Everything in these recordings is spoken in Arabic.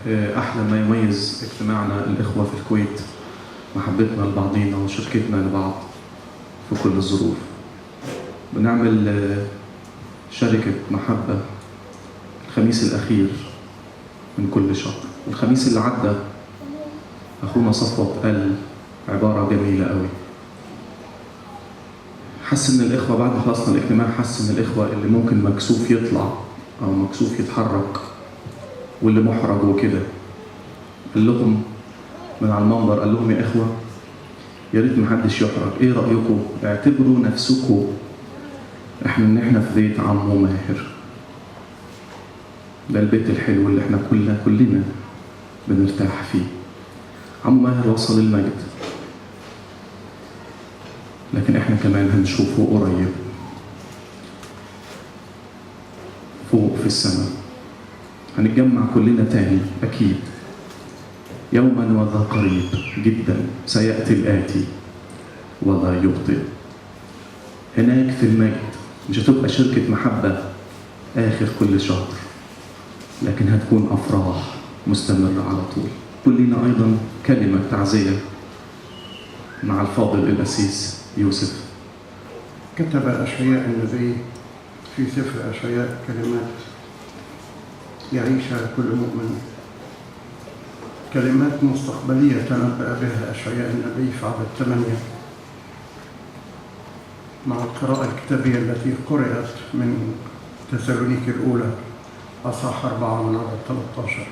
أحلى ما يميز اجتماعنا الإخوة في الكويت محبتنا لبعضينا وشركتنا لبعض في كل الظروف. بنعمل شركة محبة الخميس الأخير من كل شهر. الخميس اللي عدى أخونا صفوت قال عبارة جميلة قوي. حس إن الإخوة بعد ما خلصنا الاجتماع، حس إن الإخوة اللي ممكن مكسوف يطلع أو مكسوف يتحرك واللي محرج وكده، قال لهم من على المنبر، قال لهم يا إخوة يا ريت محدش يحرج، إيه رأيكم؟ اعتبروا نفسكم إن إحنا في بيت عمو ماهر. ده البيت الحلو اللي إحنا كلنا بنرتاح فيه. عمو ماهر وصل المجد، لكن إحنا كمان هنشوفه قريب فوق في السماء. هنتجمع كلنا تاني أكيد يوما وذا قريب جدا سيأتي الآتي ولا يبطئ. هناك في المجد مش هتبقى شركة محبة آخر كل شهر، لكن هتكون أفراح مستمرة على طول. كلنا أيضا كلمة تعزية مع الفاضل الأسيس يوسف. كتب أشعياء النبي في سفر أشعياء كلمات يعيشها كل مؤمن، كلمات مستقبلية تنبأ بها أشعياء النبي في عدد 8 مع القراءة الكتابية التي قرأت من تسالونيكي الأولى أصحاح 4 من عدد 13.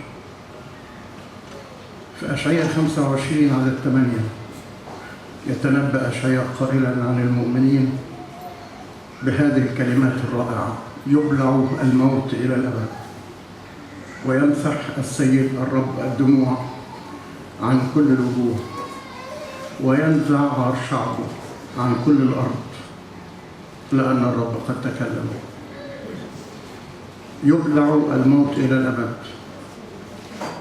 في أشعياء 25 عدد 8 يتنبأ أشعياء قائلا عن المؤمنين بهذه الكلمات الرائعة: يبلع الموت إلى الأبد، ويمسح السيد الرب الدموع عن كل الوجوه، وينزع عار شعبه عن كل الأرض، لأن الرب قد تكلم. يبلع الموت إلى الأبد،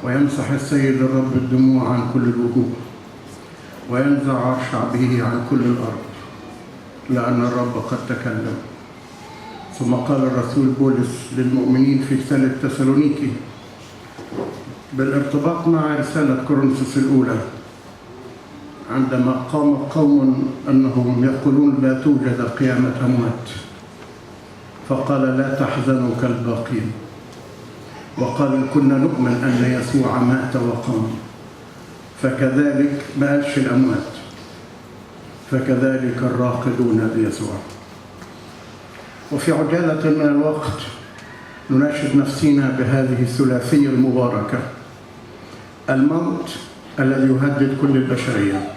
ويمسح السيد الرب الدموع عن كل الوجوه، وينزع عار شعبه عن كل الأرض، لأن الرب قد تكلم. ثم قال الرسول بولس للمؤمنين في رسالة تسالونيكي بالارتباط مع رسالة كورنثوس الأولى، عندما قام قوم أنهم يقولون لا توجد قيامة أموات، فقال لا تحزنوا كالباقين، وقال كنا نؤمن أن يسوع مات وقام، فكذلك ما قالش الأموات، فكذلك الراقدون بيسوع. وفي عجالة من الوقت نناشد نفسنا بهذه الثلاثية المباركة: الموت الذي يهدد كل البشرية،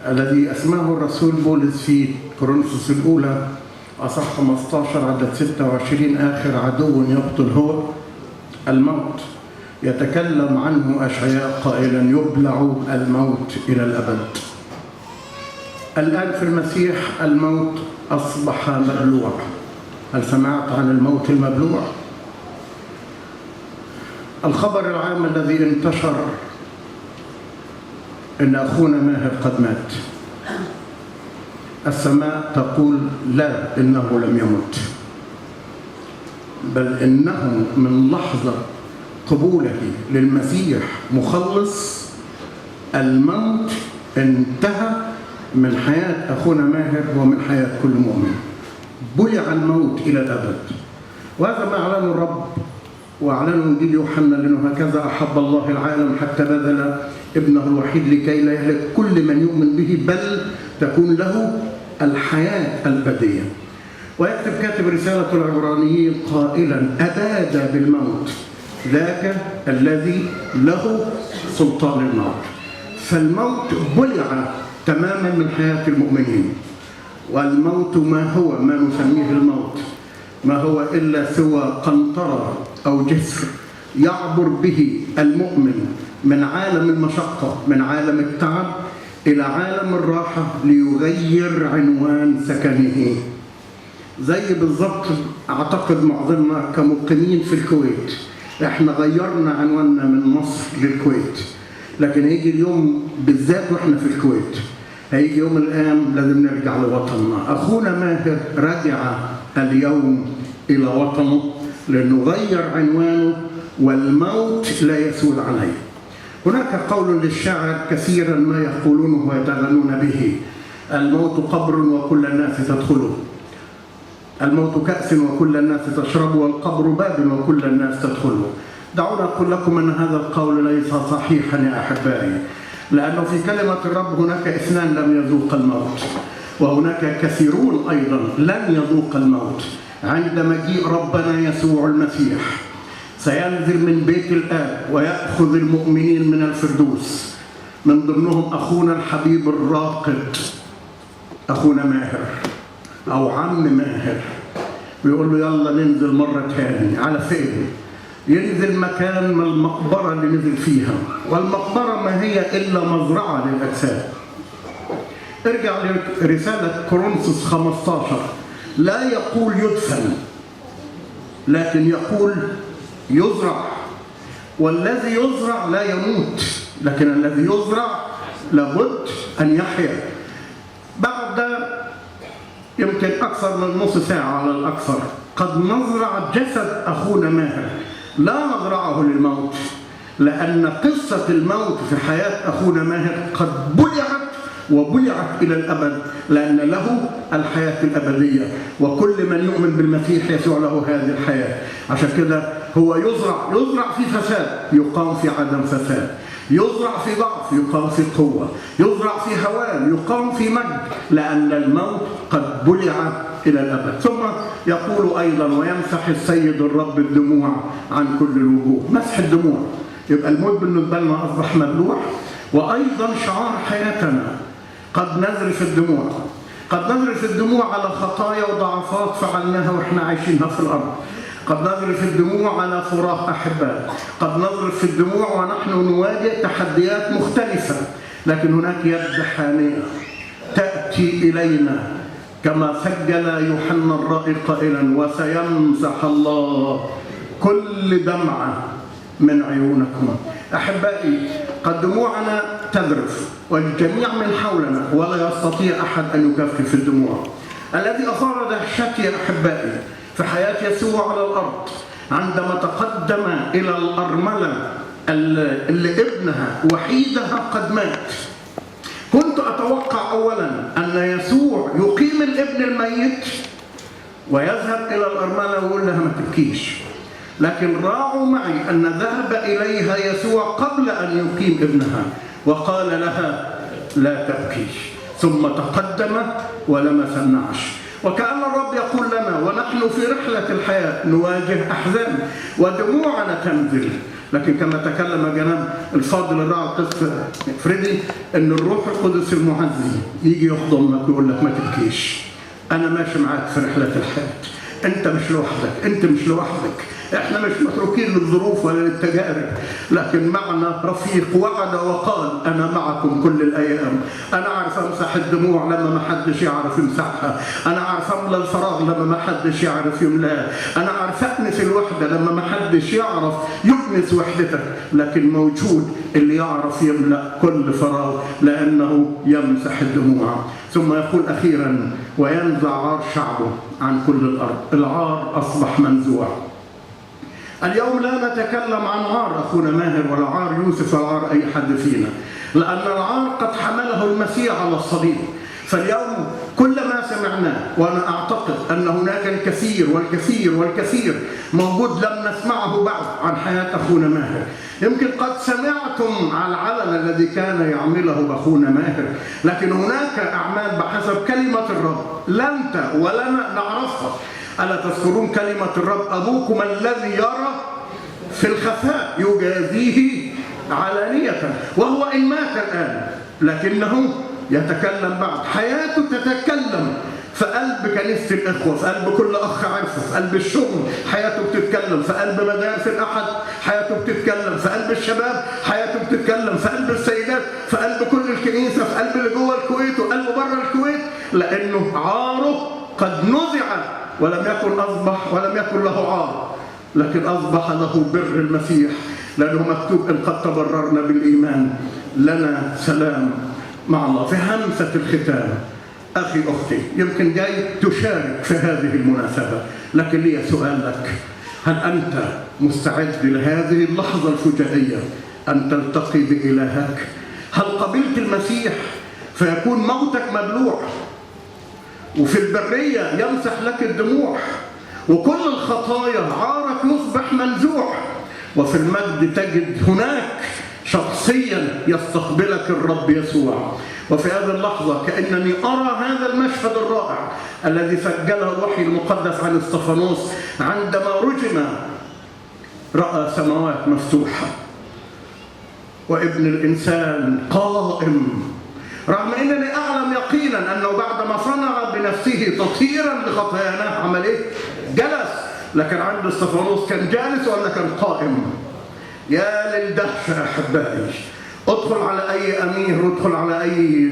الذي أسماه الرسول بولس في كورنثوس الأولى أصح 15 عدد 26 آخر عدو يقتل هو الموت. يتكلم عنه أشعياء قائلا: يبلع الموت إلى الأبد. الآن في المسيح الموت أصبح مبلوع. هل سمعت عن الموت المبلوع؟ الخبر العام الذي انتشر إن أخونا ماهر قد مات. السماء تقول لا، إنه لم يمت، بل إنه من لحظة قبوله للمسيح مخلص الموت انتهى من حياة أخونا ماهر ومن حياة كل مؤمن. بلع الموت إلى الأبد. وهذا ما أعلنه الرب وأعلنه إنجيل يوحنا، لأنه هكذا أحب الله العالم حتى بذل ابنه الوحيد لكي لا يهلك كل من يؤمن به، بل تكون له الحياة الأبدية. ويكتب كاتب رسالة العبرانيين قائلا: أباد بالموت ذاك الذي له سلطان الموت. فالموت بلع تماما من حياة المؤمنين. والموت ما هو ما نسميه الموت؟ ما هو إلا سوى قنطرة أو جسر يعبر به المؤمن من عالم المشقة، من عالم التعب، إلى عالم الراحة ليغير عنوان سكنه. زي بالضبط أعتقد معظمنا كمقيمين في الكويت، إحنا غيرنا عنواننا من مصر للكويت، لكن هيجي اليوم بالذات وإحنا في الكويت، هيجي يوم الآن لازم نرجع لوطننا. أخونا ماهر رجع اليوم إلى وطنه لأنه غير عنوانه والموت لا يسود عليه. هناك قول للشاعر كثيرا ما يقولونه ويتغنون به: الموت قبر وكل الناس تدخله، الموت كأس وكل الناس تشرب، والقبر باب وكل الناس تدخله. دعونا أقول لكم أن هذا القول ليس صحيحا يا أحبائي، لأنه في كلمة الرب هناك اثنان لم يذوق الموت، وهناك كثيرون أيضا لن يذوق الموت. عند مجيء ربنا يسوع المسيح سينزل من بيت الآب ويأخذ المؤمنين من الفردوس، من ضمنهم أخونا الحبيب الراقد أخونا ماهر أو عم ماهر، ويقول له يلا ننزل مرة تاني. على فين؟ ينزل مكان من المقبرة اللي نزل فيها، والمقبرة ما هي إلا مزرعة للأجساد. ارجع لرسالة كورنثوس 15، لا يقول يدفن لكن يقول يزرع، والذي يزرع لا يموت لكن الذي يزرع لابد أن يحيا. بعد يمكن أكثر من نص ساعة على الأكثر قد نزرع جسد أخونا ماهر، لا نزرعه للموت، لأن قصة الموت في حياة أخونا ماهر قد بلعت وبلعت إلى الأبد، لأن له الحياة الأبدية، وكل من يؤمن بالمسيح يسوع له هذه الحياة. عشان كده هو يزرع في فساد يقام في عدم فساد، يزرع في ضعف يقام في قوة، يزرع في هوان يقام في مجد، لأن الموت قد بلع إلى الأبد. ثم يقول أيضا: ويمسح السيد الرب الدموع عن كل الوجوه. مسح الدموع، يبقى الموت بالنسبة لنا أصبح مبلوع، وأيضا شعار حياتنا قد نذرف الدموع، قد نذرف الدموع على خطايا وضعفات فعلناها وإحنا عايشينها في الأرض، قد نذرف الدموع على فراق أحباء، قد نذرف الدموع ونحن نواجه تحديات مختلفة، لكن هناك يد حانية تأتي إلينا كما سجل يوحنا الرائي قائلا: وسيمسح الله كل دمعة من عيونكم. أحبائي، قد دموعنا تذرف والجميع من حولنا ولا يستطيع أحد أن يكفف الدموع. الذي أثار دهشتي يا أحبائي في حياة يسوع على الأرض عندما تقدم إلى الأرملة اللي ابنها وحيدها قد مات. كنت أتوقع أولا أن يسوع يقيم الابن الميت ويذهب إلى الأرملة ويقول لها ما تبكيش، لكن راعوا معي أن ذهب إليها يسوع قبل أن يقيم ابنها وقال لها لا تبكيش، ثم تقدم ولمس النعش. وكأن الرب يقول لنا ونحن في رحلة الحياة نواجه أحزان ودموعنا تنزل، لكن كما تكلم جناب الفاضل الراعي القس فريدي أن الروح القدس المعزي يجي يحضنك ويقول لك ما تبكيش، أنا ماشي معاك في رحلة الحياة، أنت مش لوحدك، أنت مش لوحدك، إحنا مش متروكين للظروف ولا للتجارب، لكن معنا رفيق وعد وقال أنا معكم كل الأيام. أنا عارف أمسح الدموع لما ما حدش يعرف يمسحها، أنا عارف أملى الفراغ لما ما حدش يعرف يملاه، أنا عارف أكنس الوحدة لما ما حدش يعرف يكنس وحدتك، لكن موجود اللي يعرف يملأ كل فراغ لأنه يمسح الدموع. ثم يقول أخيرا: وينزع عار شعبه عن كل الأرض. العار أصبح منزوع. اليوم لا نتكلم عن عار أخونا ماهر ولا عار يوسف ولا عار أي حد فينا، لأن العار قد حمله المسيح على الصليب. فاليوم كل ما سمعناه، وأنا أعتقد أن هناك الكثير والكثير والكثير موجود لم نسمعه بعد عن حياة أخونا ماهر. يمكن قد سمعتم على العلن الذي كان يعمله أخونا ماهر، لكن هناك أعمال بحسب كلمة الرب لا أنت ولا أنا نعرفها. ألا تذكرون كلمة الرب: أبوكم الذي يرى في الخفاء يجازيه علانية، وهو إن مات الآن لكنه يتكلم بعد. حياته تتكلم في قلب كنيسة الإخوة، في قلب كل أخ عارفه، في قلب الشغل حياته بتتكلم، في قلب مدارس الأحد حياته بتتكلم، في قلب الشباب حياته بتتكلم، في قلب السيدات، في قلب كل الكنيسة، في قلب اللي جوه الكويت وقلب بره الكويت، لأنه عاره قد نزع ولم يكن أصبح ولم يكن له عار، لكن أصبح له بر المسيح، لأنه مكتوب: إن قد تبررنا بالإيمان لنا سلام مع الله. في همسة الختام أخي أختي، يمكن جاي تشارك في هذه المناسبة، لكن لي سؤال لك: هل أنت مستعد لهذه اللحظة الفجائية أن تلتقي بإلهك؟ هل قبلت المسيح فيكون موتك مبلوع، وفي البرية يمسح لك الدموع، وكل الخطايا عارك يصبح منزوع، وفي المجد تجد هناك شخصيا يستقبلك الرب يسوع. وفي هذه اللحظة كأنني أرى هذا المشهد الرائع الذي سجله الوحي المقدس عن استفانوس عندما رجم، رأى سماوات مفتوحة وابن الإنسان قائم، رغم أنني أعلم يقينا أنه بعدما صنع بنفسه تطهيرا لخطايانا عمل إيه؟ جلس. لكن عند استفانوس كان جالس ولا كان قائم؟ يا للدهشة أحبائي. ادخل على أي أمير وادخل على أي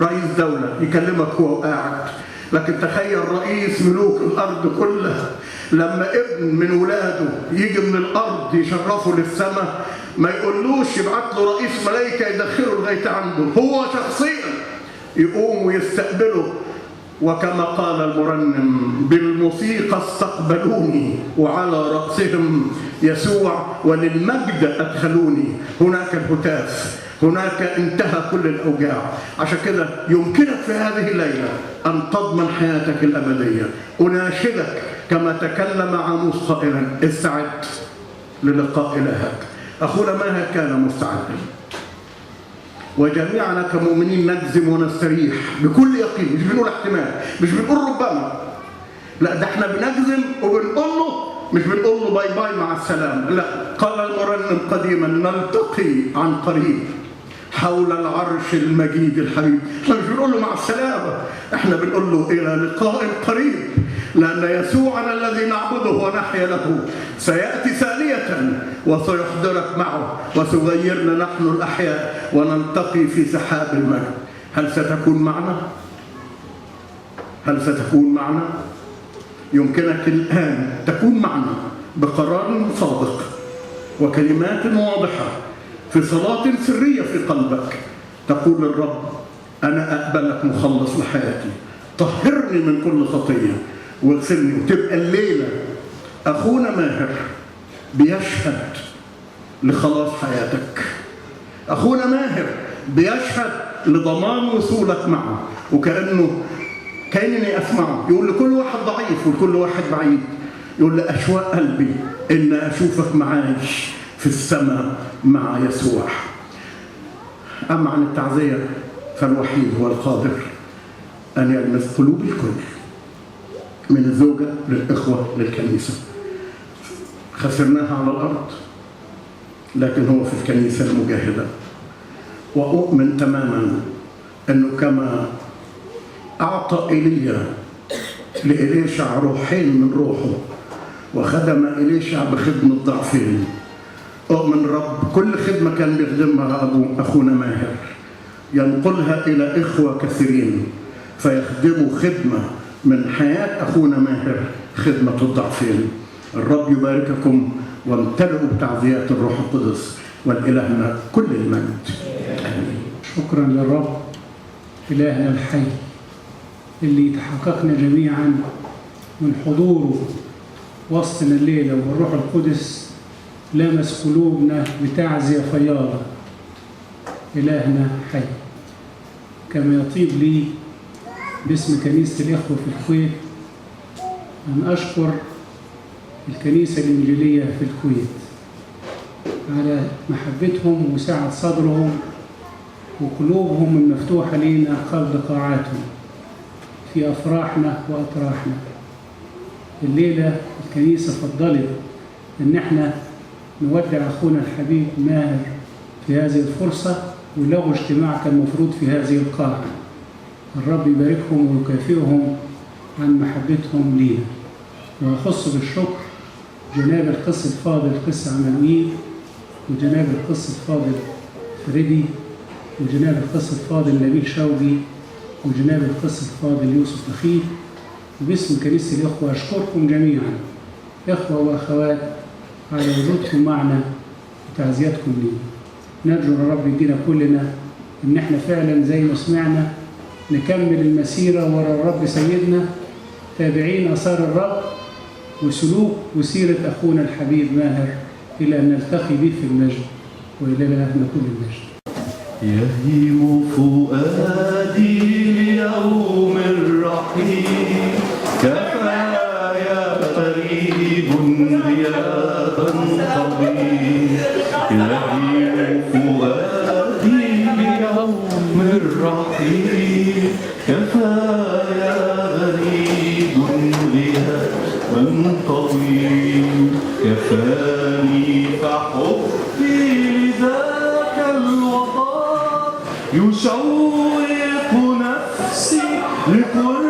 رئيس دولة يكلمك هو قاعد، لكن تخيل رئيس ملوك الأرض كلها لما ابن من ولاده يجي من الأرض يشرفه للسماء ما يقولوش يبعت له رئيس ملايكة يدخله لغاية عنده، هو شخصيا يقوم ويستقبله. وكما قال المرنم: بالموسيقى استقبلوني وعلى رأسهم يسوع وللمجد أدخلوني. هناك الهتاف، هناك انتهى كل الأوجاع. عشان كده يمكنك في هذه الليلة أن تضمن حياتك الأبدية. أناشدك كما تكلم عاموس قائلا: استعد للقاء إلهك. أخونا ماهر كان مستعدا، وجميعنا كمؤمنين نجزم ونستريح بكل يقين، مش بنقول احتمال، مش بنقول ربما، لا ده احنا بنجزم وبنقول له، مش بنقول له باي باي مع السلامة، لا. قال المرنم قديما: نلتقي عن قريب حول العرش المجيد الحبيب. احنا مش بنقول له مع السلامة، احنا بنقول له إلى لقاء قريب، لأن يسوعنا الذي نعبده ونحيا له سيأتي ثانية وسيحضرك معه وسيغيرنا نحن الأحياء ونلتقي في سحاب المجد. هل ستكون معنا؟ هل ستكون معنا؟ يمكنك الآن تكون معنا بقرار صادق وكلمات واضحة في صلاة سرية في قلبك، تقول للرب: أنا أقبلك مخلص لحياتي، طهرني من كل خطية واغسلني. وتبقى الليلة أخونا ماهر بيشهد لخلاص حياتك، أخونا ماهر بيشهد لضمان وصولك معه، كأنني أسمعه يقول لكل واحد ضعيف ولكل واحد بعيد، يقول لي: أشواق قلبي إن أشوفك معايش في السماء مع يسوع. أما عن التعزية فالوحيد هو القادر أن يلمس قلوب الكل، من الزوجة للإخوة للكنيسة. خسرناها على الأرض، لكن هو في الكنيسة المجاهدة. وأؤمن تماما أنه كما أعطى إيليا لإليشع روحين من روحه وخدم إليشع بخدمة ضعفين، أؤمن رب كل خدمة كان بيخدمها أخونا ماهر ينقلها إلى إخوة كثيرين فيخدموا خدمة من حياة أخونا ماهر، خدمة الضعفين. الرب يبارككم وامتلئوا بتعزيات الروح القدس، والإلهنا كل المجد. آمين. شكرا للرب إلهنا الحي اللي تحققنا جميعا من حضوره وسطنا الليلة، والروح القدس لمس قلوبنا بتعزية فياضة. إلهنا حي. كما يطيب لي باسم كنيسة الإخوة في الكويت أن أشكر الكنيسة الإنجيلية في الكويت على محبتهم وسعة صدرهم وقلوبهم المفتوحة لنا قبل قاعاتهم في أفراحنا وأطراحنا. الليلة الكنيسة فضلت إن احنا نودع أخونا الحبيب ماهر في هذه الفرصة، وله اجتماع كان مفروض في هذه القاعة. الرب يباركهم ويكافئهم عن محبتهم لينا. وأخص بالشكر جناب القس الفاضل القس عمانويل، وجناب القس الفاضل فريدي، وجناب القس الفاضل نبيل شوقي، وجناب القس الفاضل يوسف لخيف. وباسم كنيسة الإخوة أشكركم جميعا إخوة وأخوات على وجودكم معنا وتعزياتكم لينا. نرجو الرب يدينا كلنا إن احنا فعلا زي ما سمعنا نكمل المسيرة ورا الرب سيدنا، تابعين آثار الرب وسلوك وسيرة أخونا الحبيب ماهر إلى أن نلتقي به في المجد، وإلى إلهنا كل المجد. يهيم فؤادي ليوم الرحيل، كفايا قريب غيابا طويل. يهيم فؤادي ليوم الرحيل، كفايا غريب غيابا طويل. كفاني فحبي لذاك الوطن، يشوق نفسي لقرب